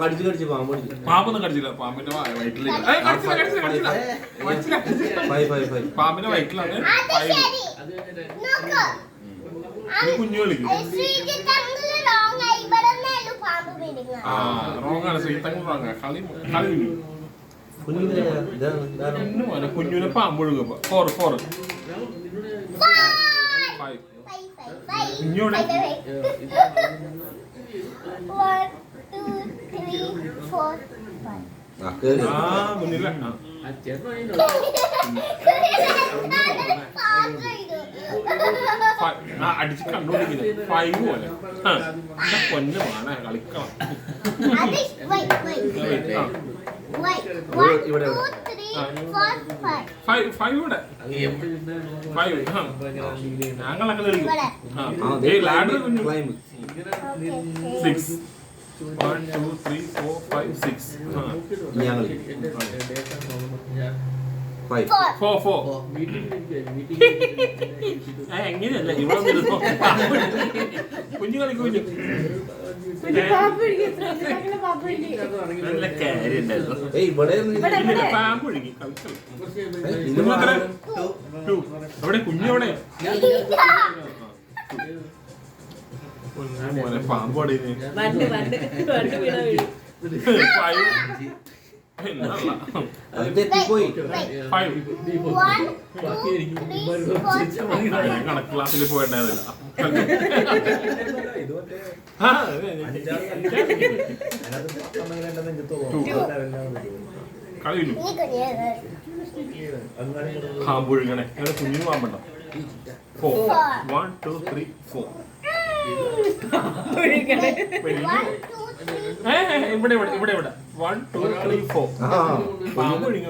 കടിച്ചു പാമ്പൊന്നും കടിച്ചില്ല. പാമ്പിന്റെ വയറ്റിലേക്ക് പാമ്പിന്റെ വയറ്റിലാണ് കുഞ്ഞു കളിക്കും. റോങ്ങാണ് ശ്രീതങ്ങൾ റോങ്ങ കളി കുഞ്ഞുനെ പാമ്പ് ഒഴുകുമ്പോ 4 കുഞ്ഞോടെ മുന്നില അടിച്ച് കണ്ടോണ്ടിരിക്കുന്നത് 5 പോലെ പൊന്നു വേണ കളിക്കണം. ഞങ്ങളൊക്കെ കളിക്കും. 6 1 2 3 4 5 6 എങ്ങനെയല്ല ഇവിടെ കുഞ്ഞു കളിക്കും. കുഞ്ഞു നല്ല കാര്യം പാമ്പ് ഒഴുകി അവിടെ കുഞ്ഞവിടെ പാമ്പ് കണക്ക് ക്ലാസ്സിൽ പോയിണ്ടായിരുന്നില്ല. കളിയില്ല പാമ്പ് ഒഴുകണേ. കുഞ്ഞു പാമ്പുണ്ടോ? 4 1 2 3 4 ഇവിടെ 1 2 3 4 പാമ്പ് ഒഴുകി.